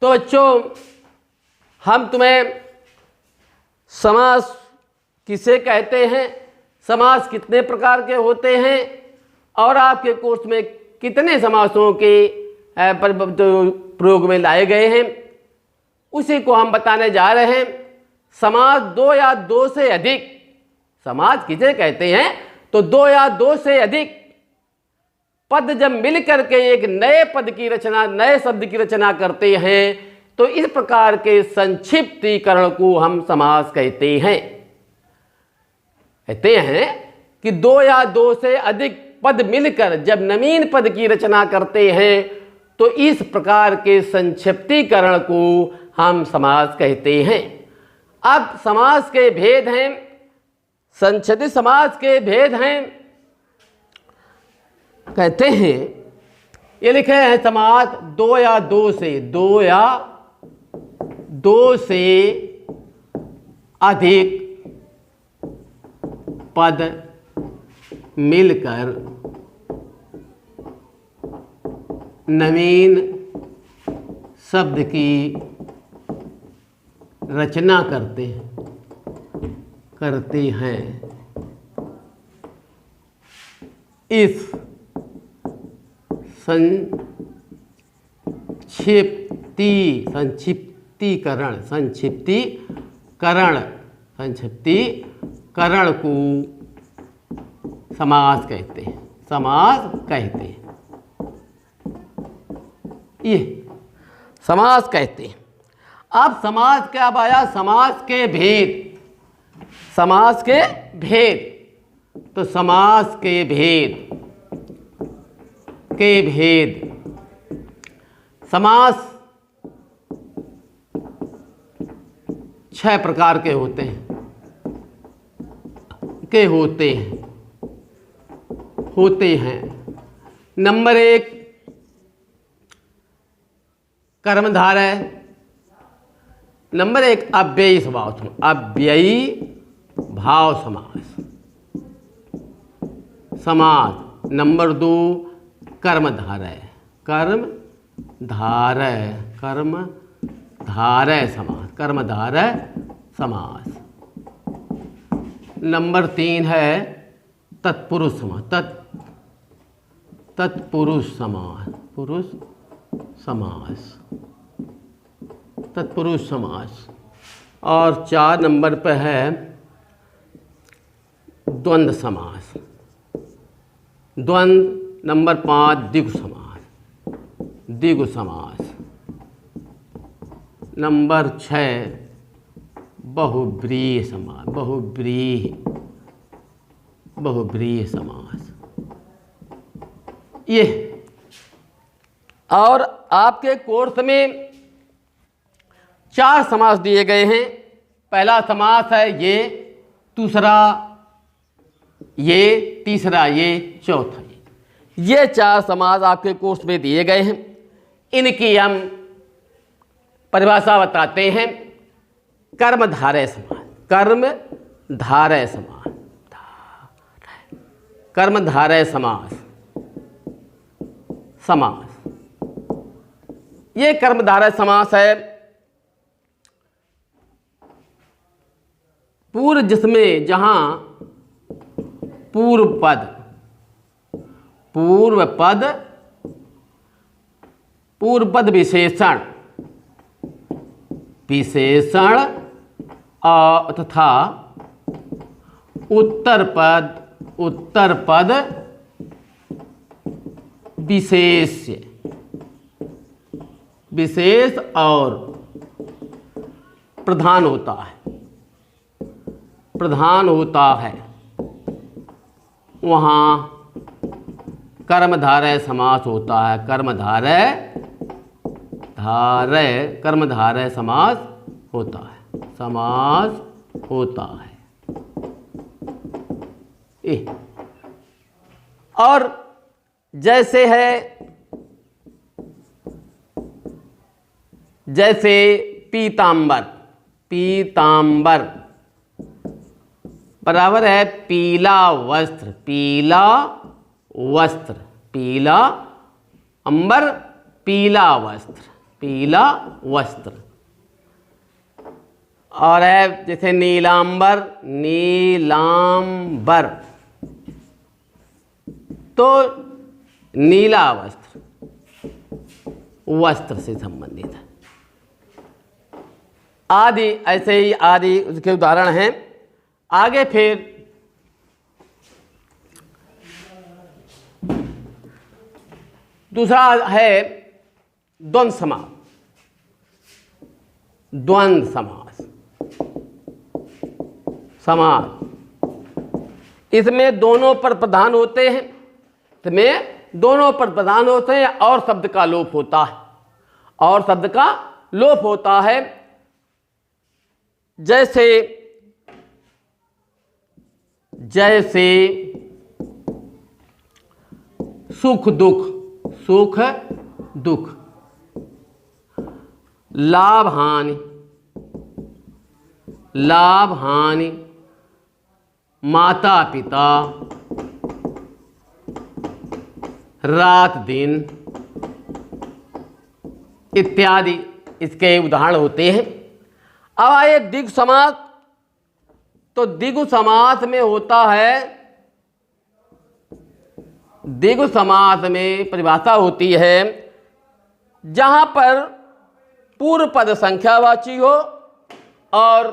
तो बच्चों, हम तुम्हें समास किसे कहते हैं, समास कितने प्रकार के होते हैं और आपके कोर्स में कितने समासों के प्रयोग में लाए गए हैं, उसी को हम बताने जा रहे हैं। समास दो या दो से अधिक, समास किसे कहते हैं तो दो या दो से अधिक पद जब मिल करके एक नए पद की रचना, नए शब्द की रचना करते हैं तो इस प्रकार के संक्षिप्तीकरण को हम समास कहते हैं। कहते हैं कि दो या दो से अधिक पद मिलकर जब नवीन पद की रचना करते हैं तो इस प्रकार के संक्षिप्तीकरण को हम समास कहते हैं। अब समास के भेद हैं, संक्षिप्त समास के भेद हैं। कहते हैं, ये लिखे हैं समास दो या दो से, दो या दो से अधिक पद मिलकर नवीन शब्द की रचना करते हैं। इस संक्षिप्तीकरण को समास कहते हैं, समास कहते हैं। ये समास कहते हैं। अब समास क्या आया, समास के भेद, समास के भेद। तो समास के भेद, समास 6 प्रकार के होते हैं, नंबर 1 कर्मधारय, नंबर 1 अव्ययी भाव समास, नंबर 2 कर्मधारय समास, नंबर 3 है तत्पुरुष समास, और 4 नंबर पर है द्वंद्व समास, नंबर 5 द्विगु समास, नंबर 6 बहुव्रीहि समास। ये और आपके कोर्स में 4 समास दिए गए हैं। पहला समास है ये, दूसरा ये, तीसरा ये, चौथा ये 4 समास आपके कोर्स में दिए गए हैं। इनकी हम परिभाषा बताते हैं। कर्मधारय समास, ये कर्मधारय समास है। पूर्व, जिसमें जहां पूर्व पद विशेषण तथा उत्तर पद विशेष और प्रधान होता है, वहाँ कर्मधारय समास होता है। कर्मधारय समास होता है। और जैसे पीतांबर बराबर है पीला वस्त्र, पीला अंबर, पीला वस्त्र। पीला वस्त्र। और है जैसे नीलांबर, नीलांबर, तो नीला वस्त्र, वस्त्र से संबंधित है। आदि ऐसे ही आदि उसके उदाहरण हैं। आगे फिर दूसरा है द्वंद्व समास। द्वंद्व समास, समास इसमें दोनों पद प्रधान होते हैं, इसमें दोनों पद प्रधान होते हैं और शब्द का लोप होता है, और शब्द का लोप होता है। जैसे जैसे सुख दुख, सुख दुख, लाभ हानि, लाभ हानि, माता पिता, रात दिन इत्यादि इसके उदाहरण होते हैं। अब आइए द्विगु समास। तो द्विगु समास में होता है, द्विगु समास में परिभाषा होती है जहां पर पूर्व पद संख्यावाची हो और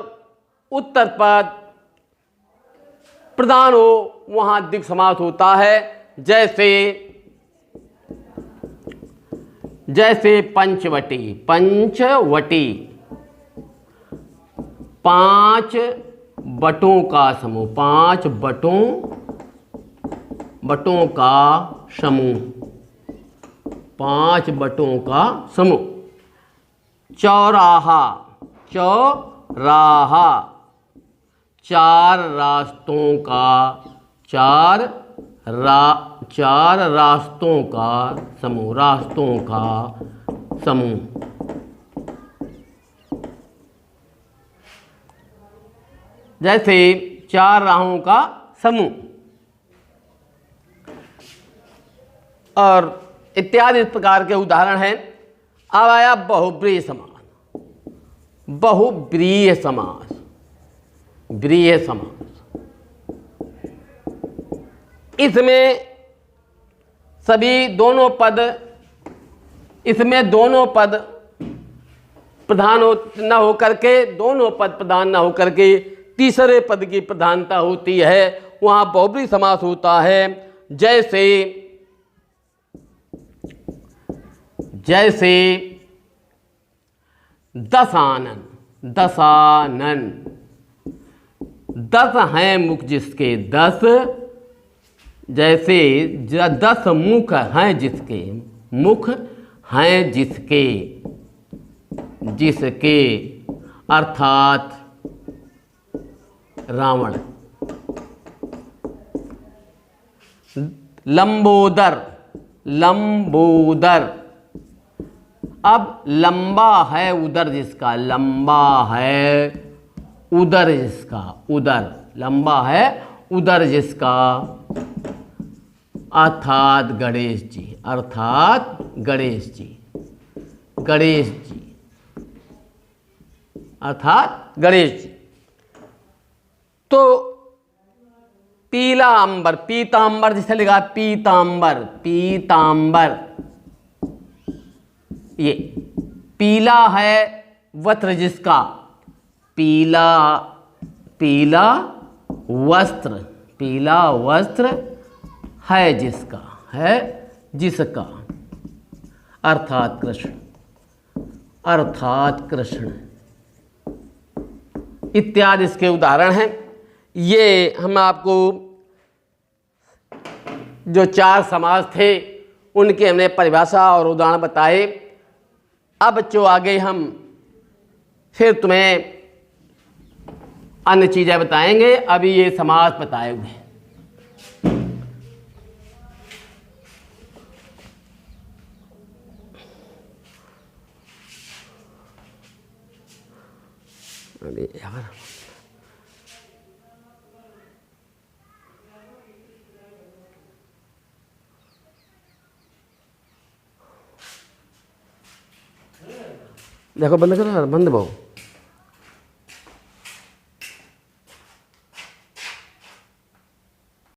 उत्तर पद प्रधान हो, वहां द्विगु समास होता है। जैसे जैसे पंचवटी, पंचवटी पांच बटों का समूह, पांच बटों, बटों का समूह, पांच बटों का समूह। चौराहा, चौराहा चार रास्तों का, चार रास्तों का समूह, रास्तों का समूह। जैसे चार राहों का समूह और इत्यादि इस प्रकार के उदाहरण हैं। अब आया बहुब्रीहि समास। बहुब्रीहि समास, ब्रीहि समास, इसमें सभी दोनों पद, इसमें दोनों पद प्रधान न होकर के, दोनों पद प्रधान न होकर के तीसरे पद की प्रधानता होती है, वहां बहुब्रीहि समास होता है। जैसे जैसे दशानन, दशानन, दस हैं मुख जिसके, दस, जैसे 10 मुख हैं जिसके, मुख हैं जिसके, जिसके अर्थात रावण। लंबोदर, लंबोदर, अब लंबा है उदर जिसका, लंबा है उदर जिसका, उदर, लंबा है उदर जिसका, अर्थात गणेश जी, अर्थात गणेश जी, गणेश जी, अर्थात गणेश जी। तो पीला अंबर, पीतांबर जिसे लिखा पीतांबर, पीतांबर, ये पीला है वस्त्र जिसका, पीला, पीला वस्त्र, पीला वस्त्र है जिसका, है जिसका, अर्थात कृष्ण, अर्थात कृष्ण इत्यादि इसके उदाहरण हैं। ये हम आपको जो 4 समास थे उनके हमने परिभाषा और उदाहरण बताए। अब बच्चों आगे हम फिर तुम्हें अन्य चीज़ें बताएंगे, अभी ये समास बताए हुए हैं। अरे यार, देखो बंद करो, बंद बहु